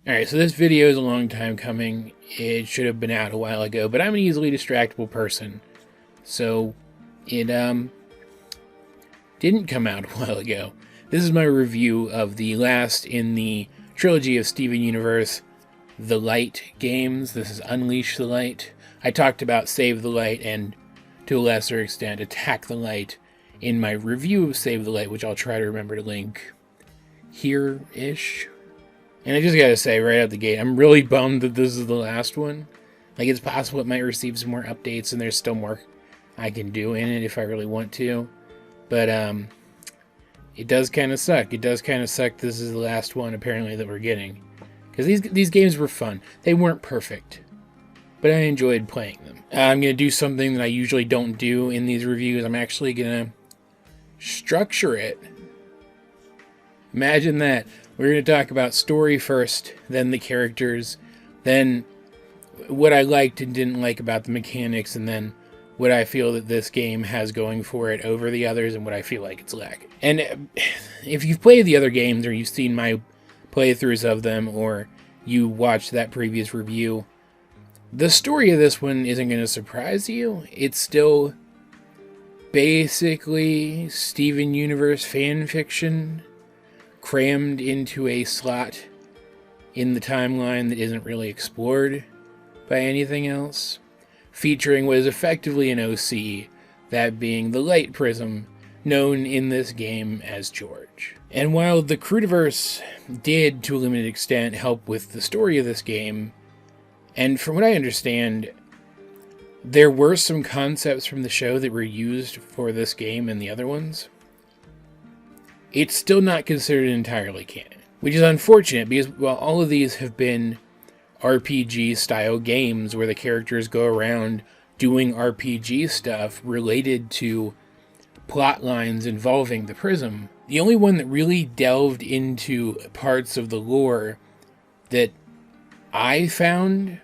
Alright, so this video is a long time coming. It should have been out a while ago, but I'm an easily distractible person. So, it, didn't come out a while ago. This is my review of the last in the trilogy of Steven Universe, The Light games. This is Unleash the Light. I talked about Save the Light and, to a lesser extent, Attack the Light in my review of Save the Light, which I'll try to remember to link here-ish. And I just gotta say, right out the gate, I'm really bummed that this is the last one. Like, it's possible it might receive some more updates, and there's still more I can do in it if I really want to. But, it does kind of suck. It does kind of suck this is the last one, apparently, that we're getting. Because these games were fun. They weren't perfect, but I enjoyed playing them. I'm going to do something that I usually don't do in these reviews. I'm actually going to structure it. Imagine that. We're going to talk about story first, then the characters, then what I liked and didn't like about the mechanics, and then what I feel that this game has going for it over the others and what I feel like it's lacking. And if you've played the other games or you've seen my playthroughs of them or you watched that previous review, the story of this one isn't going to surprise you. It's still basically Steven Universe fan fiction crammed into a slot in the timeline that isn't really explored by anything else, featuring what is effectively an OC, that being the Light Prism, known in this game as George. And while the Crudiverse did, to a limited extent, help with the story of this game, and from what I understand, there were some concepts from the show that were used for this game and the other ones, it's still not considered entirely canon, which is unfortunate because, well, all of these have been RPG-style games where the characters go around doing RPG stuff related to plot lines involving the Prism. The only one that really delved into parts of the lore that I found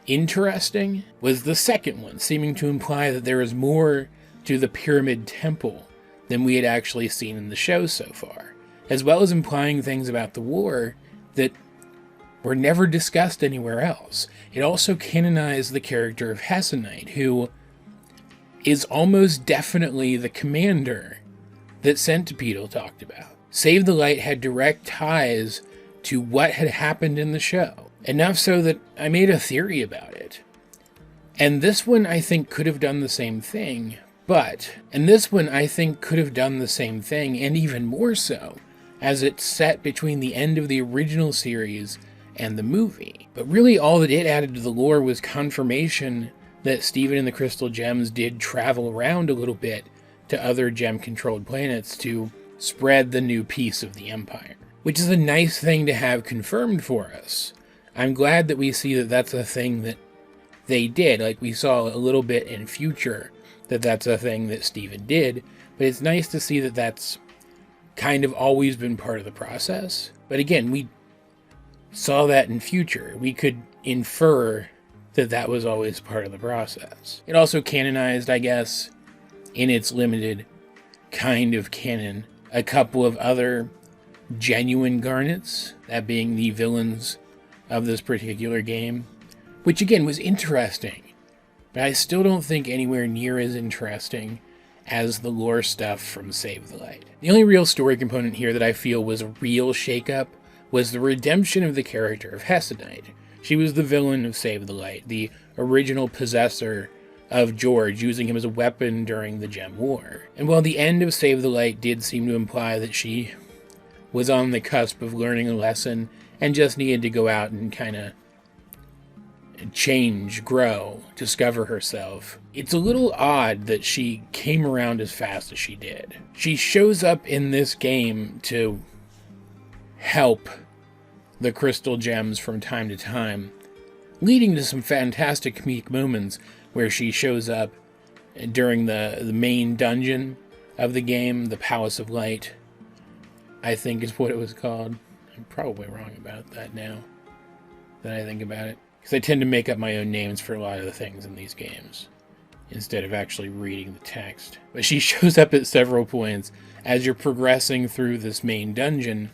interesting was the second one, seeming to imply that there is more to the Pyramid Temple than we had actually seen in the show so far, as well as implying things about the war that were never discussed anywhere else. It also canonized the character of Hessenite, who is almost definitely the commander that Centipedal talked about. Save the Light had direct ties to what had happened in the show, enough so that I made a theory about it. And this one I think could have done the same thing, and this one I think could have done the same thing, and even more so, as it's set between the end of the original series and the movie. But really all that it added to the lore was confirmation that Steven and the Crystal Gems did travel around a little bit to other gem-controlled planets to spread the new peace of the Empire, which is a nice thing to have confirmed for us. I'm glad that we see that that's a thing that they did, like we saw a little bit in Future, that that's a thing that Steven did, but it's nice to see that that's kind of always been part of the process. But again, we saw that in Future. We could infer that that was always part of the process. It also canonized, I guess, in its limited kind of canon, a couple of other genuine Garnets, that being the villains of this particular game, which again was interesting, but I still don't think anywhere near as interesting as the lore stuff from Save the Light. The only real story component here that I feel was a real shakeup was the redemption of the character of Hessenite. She was the villain of Save the Light, the original possessor of George, using him as a weapon during the Gem War. And while the end of Save the Light did seem to imply that she was on the cusp of learning a lesson and just needed to go out and kind of change, grow, discover herself, it's a little odd that she came around as fast as she did. She shows up in this game to help the Crystal Gems from time to time, leading to some fantastic comedic moments where she shows up during the main dungeon of the game, the Palace of Light, I think is what it was called. I'm probably wrong about that now that I think about it, because I tend to make up my own names for a lot of the things in these games instead of actually reading the text. But she shows up at several points as you're progressing through this main dungeon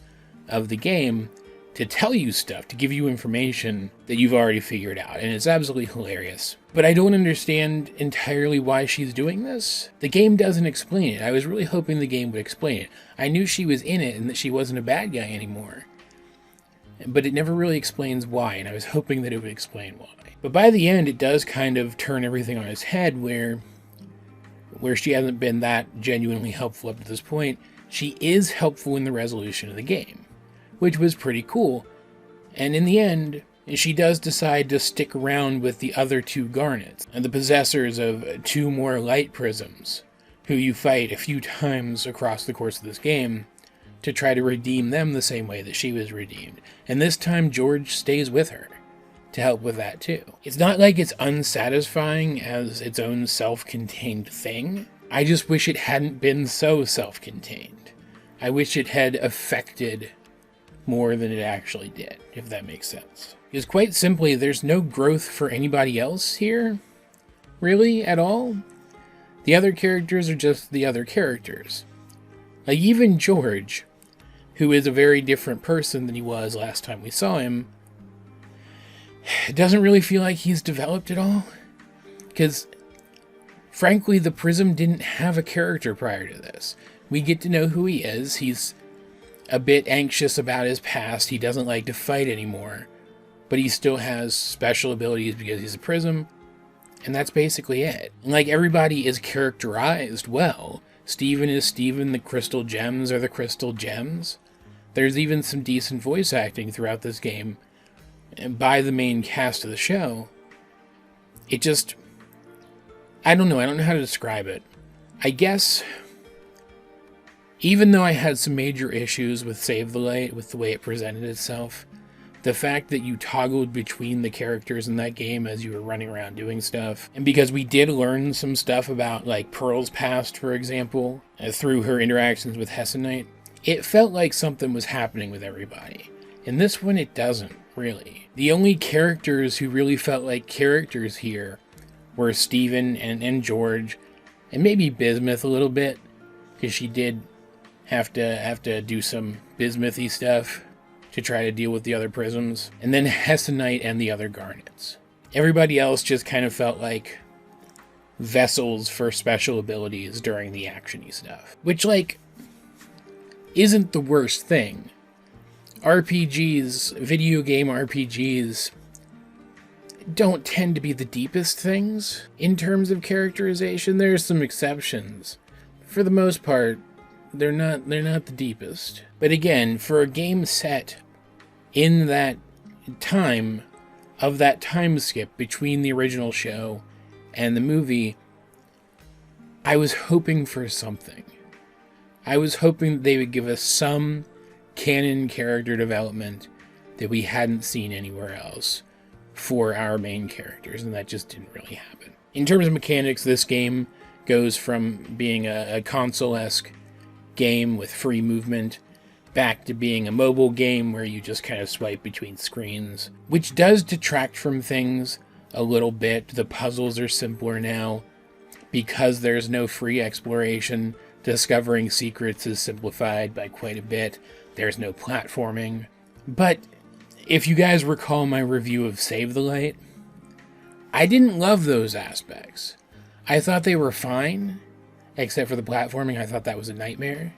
of the game to tell you stuff, to give you information that you've already figured out, and it's absolutely hilarious. But I don't understand entirely why she's doing this. The game doesn't explain it. I was really hoping the game would explain it. I knew she was in it and that she wasn't a bad guy anymore. But it never really explains why, and I was hoping that it would explain why. But by the end, it does kind of turn everything on its head, where she hasn't been that genuinely helpful up to this point. She is helpful in the resolution of the game, which was pretty cool. And in the end, she does decide to stick around with the other two Garnets, and the possessors of two more light prisms, who you fight a few times across the course of this game, to try to redeem them the same way that she was redeemed. And this time George stays with her to help with that too. It's not like it's unsatisfying as its own self-contained thing. I just wish it hadn't been so self-contained. I wish it had affected more than it actually did, if that makes sense. Because quite simply, there's no growth for anybody else here, really, at all. The other characters are just the other characters. Like, even George, who is a very different person than he was last time we saw him, it doesn't really feel like he's developed at all. Because, frankly, the Prism didn't have a character prior to this. We get to know who he is. He's a bit anxious about his past. He doesn't like to fight anymore. But he still has special abilities because he's a Prism. And that's basically it. And like, everybody is characterized well. Steven is Steven, the crystal gems are the crystal gems. There's even some decent voice acting throughout this game by the main cast of the show. It just, I don't know how to describe it. I guess, even though I had some major issues with Save the Light, with the way it presented itself, the fact that you toggled between the characters in that game as you were running around doing stuff, and because we did learn some stuff about, like, Pearl's past, for example, through her interactions with Hessonite, it felt like something was happening with everybody. In this one, it doesn't, really. The only characters who really felt like characters here were Steven and George, and maybe Bismuth a little bit, because she did have to do some Bismuth-y stuff to try to deal with the other prisms, and then Hessonite and the other Garnets. Everybody else just kind of felt like vessels for special abilities during the actiony stuff, which, like, isn't the worst thing. RPGs, video game RPGs, don't tend to be the deepest things in terms of characterization. There's some exceptions. For the most part, they're not the deepest. But again, for a game set in that time, of that time skip between the original show and the movie, I was hoping for something. I was hoping they would give us some canon character development that we hadn't seen anywhere else for our main characters, and that just didn't really happen. In terms of mechanics, this game goes from being a console-esque game with free movement back to being a mobile game where you just kind of swipe between screens, which does detract from things a little bit. The puzzles are simpler now because there's no free exploration. Discovering secrets is simplified by quite a bit. There's no platforming. But if you guys recall my review of Save the Light, I didn't love those aspects. I thought they were fine, except for the platforming. I thought that was a nightmare.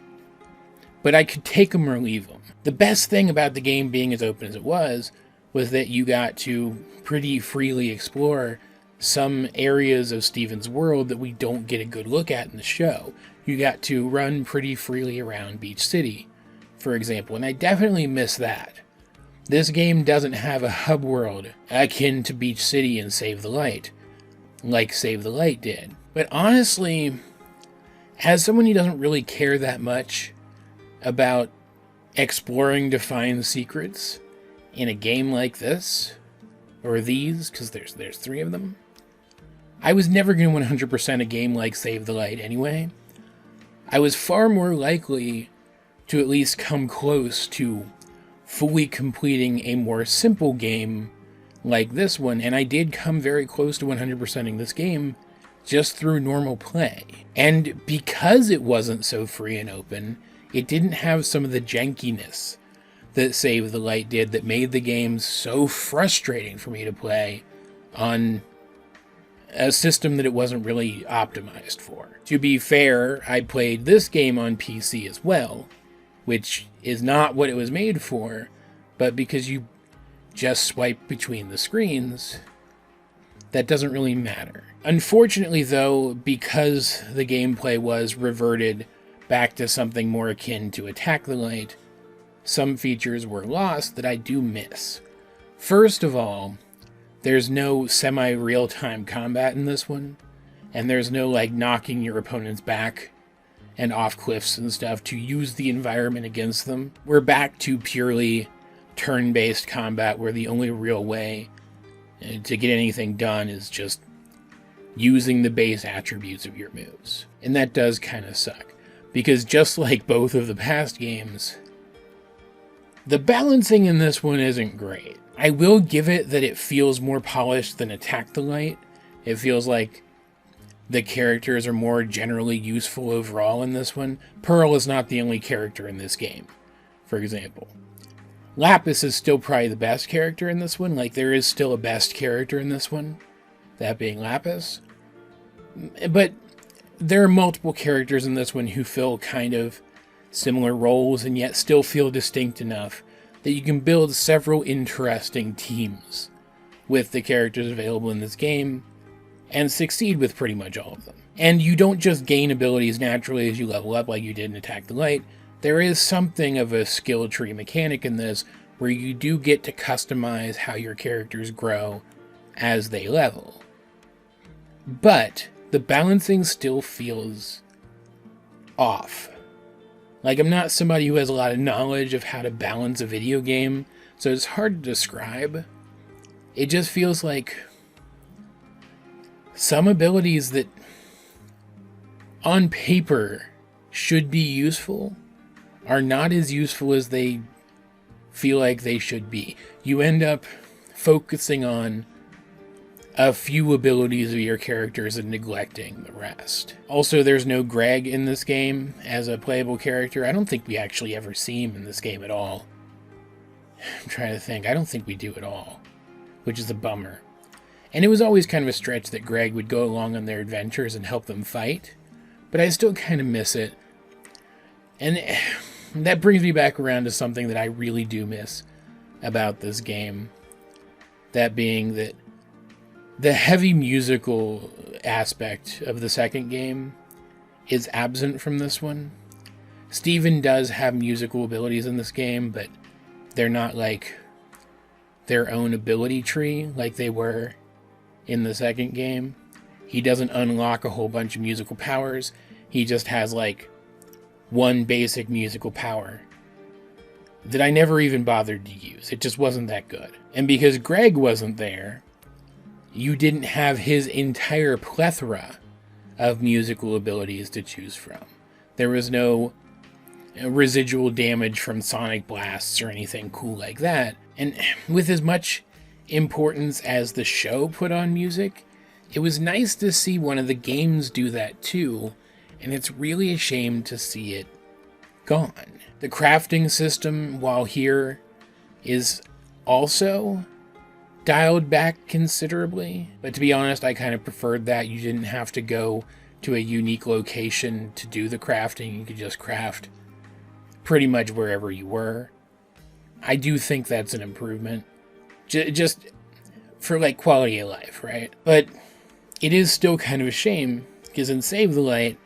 But I could take them or leave them. The best thing about the game being as open as it was that you got to pretty freely explore some areas of Steven's world that we don't get a good look at in the show. You got to run pretty freely around Beach City, for example, and I definitely miss that. This game doesn't have a hub world akin to Beach City and Save the Light, like Save the Light did. But honestly, as someone who doesn't really care that much about exploring to find secrets in a game like this, or these, because there's three of them, I was never going to 100% a game like Save the Light anyway. I was far more likely to at least come close to fully completing a more simple game like this one, and I did come very close to 100%ing this game just through normal play. And because it wasn't so free and open, it didn't have some of the jankiness that Save the Light did that made the game so frustrating for me to play on a system that it wasn't really optimized for. To be fair, I played this game on PC as well, which is not what it was made for, but because you just swipe between the screens, that doesn't really matter. Unfortunately, though, because the gameplay was reverted back to something more akin to Attack the Light, some features were lost that I do miss. First of all, there's no semi-real-time combat in this one, and there's no, knocking your opponents back and off cliffs and stuff to use the environment against them. We're back to purely turn-based combat where the only real way to get anything done is just using the base attributes of your moves. And that does kind of suck, because just like both of the past games, the balancing in this one isn't great. I will give it that it feels more polished than Attack the Light. It feels like the characters are more generally useful overall in this one. Pearl is not the only character in this game, for example. Lapis is still probably the best character in this one. There is still a best character in this one, that being Lapis. But there are multiple characters in this one who fill kind of similar roles and yet still feel distinct enough that you can build several interesting teams with the characters available in this game and succeed with pretty much all of them. And you don't just gain abilities naturally as you level up like you did in Attack the Light. There is something of a skill tree mechanic in this where you do get to customize how your characters grow as they level. But the balancing still feels off. I'm not somebody who has a lot of knowledge of how to balance a video game, so it's hard to describe. It just feels like some abilities that on paper should be useful are not as useful as they feel like they should be. You end up focusing on a few abilities of your characters and neglecting the rest. Also, there's no Greg in this game as a playable character. I don't think we actually ever see him in this game at all. I'm trying to think. I don't think we do at all, which is a bummer. And it was always kind of a stretch that Greg would go along on their adventures and help them fight, but I still kind of miss it. And that brings me back around to something that I really do miss about this game. That being that the heavy musical aspect of the second game is absent from this one. Steven does have musical abilities in this game, but they're not their own ability tree like they were in the second game. He doesn't unlock a whole bunch of musical powers. He just has one basic musical power that I never even bothered to use. It just wasn't that good. And because Greg wasn't there, you didn't have his entire plethora of musical abilities to choose from. There was no residual damage from sonic blasts or anything cool like that. And with as much importance as the show put on music, it was nice to see one of the games do that too, and it's really a shame to see it gone. The crafting system, while here, is also dialed back considerably, but to be honest, I kind of preferred that. You didn't have to go to a unique location to do the crafting. You could just craft pretty much wherever you were. I do think that's an improvement, just for quality of life, right? But it is still kind of a shame, because in Save the Light,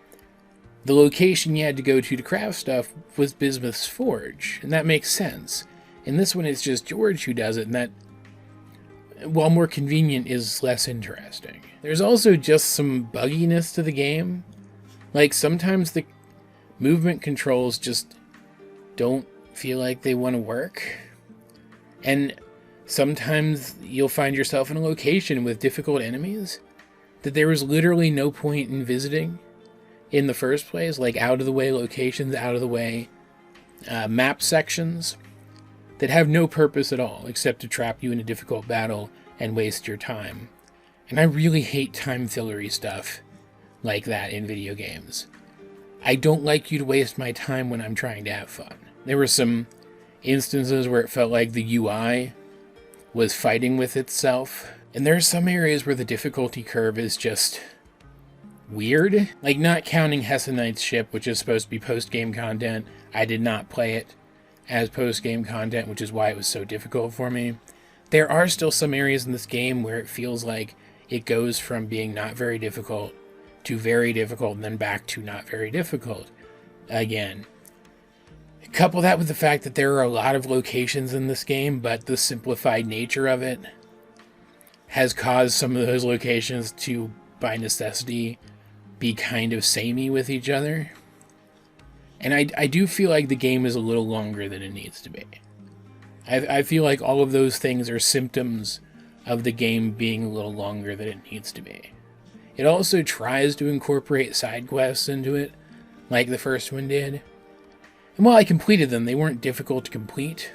the location you had to go to craft stuff was Bismuth's Forge, and that makes sense. In this one, it's just George who does it, and that, while more convenient, is less interesting. There's also just some bugginess to the game. Sometimes the movement controls just don't feel like they want to work. And sometimes you'll find yourself in a location with difficult enemies that there was literally no point in visiting in the first place, out-of-the-way locations, out-of-the-way map sections that have no purpose at all except to trap you in a difficult battle and waste your time. And I really hate time-fillery stuff like that in video games. I don't like you to waste my time when I'm trying to have fun. There were some instances where it felt like the UI was fighting with itself. And there are some areas where the difficulty curve is just weird. Like, not counting Hernândez's ship, which is supposed to be post-game content. I did not play it as post-game content, which is why it was so difficult for me. There are still some areas in this game where it feels like it goes from being not very difficult to very difficult and then back to not very difficult again. Couple that with the fact that there are a lot of locations in this game, but the simplified nature of it has caused some of those locations to, by necessity, be kind of samey with each other. And I do feel like the game is a little longer than it needs to be. I feel like all of those things are symptoms of the game being a little longer than it needs to be. It also tries to incorporate side quests into it, like the first one did. And while I completed them, they weren't difficult to complete.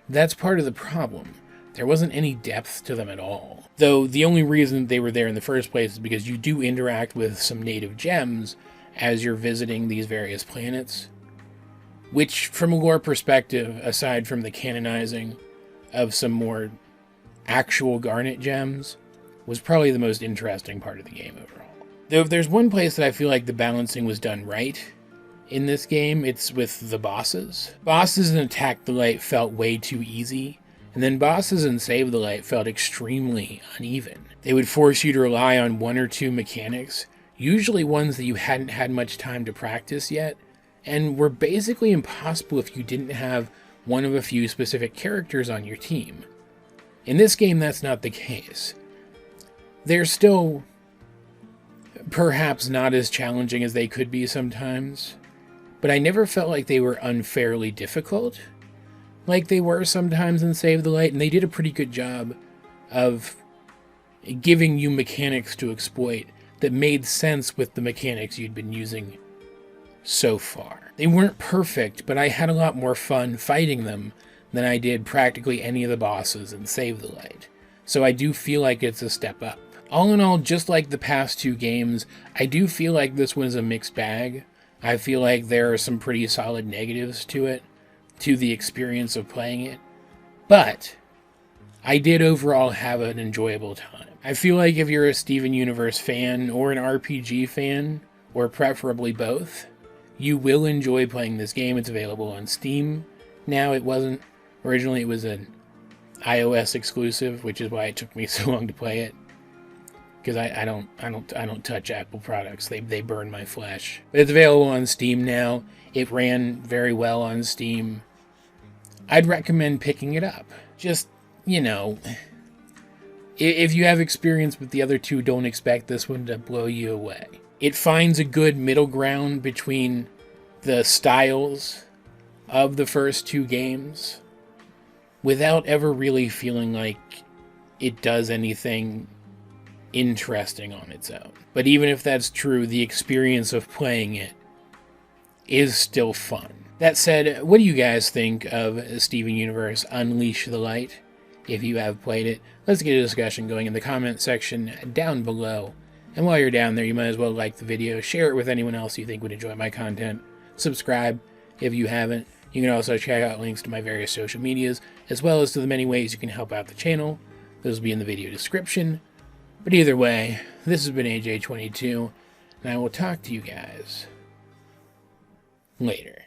That's part of the problem. There wasn't any depth to them at all. Though the only reason they were there in the first place is because you do interact with some native gems as you're visiting these various planets. Which, from a lore perspective, aside from the canonizing of some more actual garnet gems, was probably the most interesting part of the game overall. Though if there's one place that I feel like the balancing was done right in this game, it's with the bosses. Bosses in Attack the Light felt way too easy, and then bosses in Save the Light felt extremely uneven. They would force you to rely on one or two mechanics, usually ones that you hadn't had much time to practice yet, and were basically impossible if you didn't have one of a few specific characters on your team. In this game, that's not the case. They're still perhaps not as challenging as they could be sometimes, but I never felt like they were unfairly difficult, like they were sometimes in Save the Light, and they did a pretty good job of giving you mechanics to exploit that made sense with the mechanics you'd been using so far. They weren't perfect, but I had a lot more fun fighting them than I did practically any of the bosses in Save the Light, so I do feel like it's a step up. All in all, just like the past two games, I do feel like this one is a mixed bag. I feel like there are some pretty solid negatives to it, to the experience of playing it, but I did overall have an enjoyable time. I feel like if you're a Steven Universe fan or an RPG fan, or preferably both, you will enjoy playing this game. It's available on Steam now. It wasn't. Originally it was an iOS exclusive, which is why it took me so long to play it. Because I don't touch Apple products. They burn my flesh. But it's available on Steam now. It ran very well on Steam. I'd recommend picking it up. Just, you know, if you have experience with the other two, don't expect this one to blow you away. It finds a good middle ground between the styles of the first two games without ever really feeling like it does anything interesting on its own. But even if that's true, the experience of playing it is still fun. That said, what do you guys think of Steven Universe Unleash the Light? If you have played it, let's get a discussion going in the comment section down below. And while you're down there, you might as well like the video, share it with anyone else you think would enjoy my content, subscribe if you haven't. You can also check out links to my various social medias, as well as to the many ways you can help out the channel. Those will be in the video description. But either way, this has been AJ22, and I will talk to you guys later.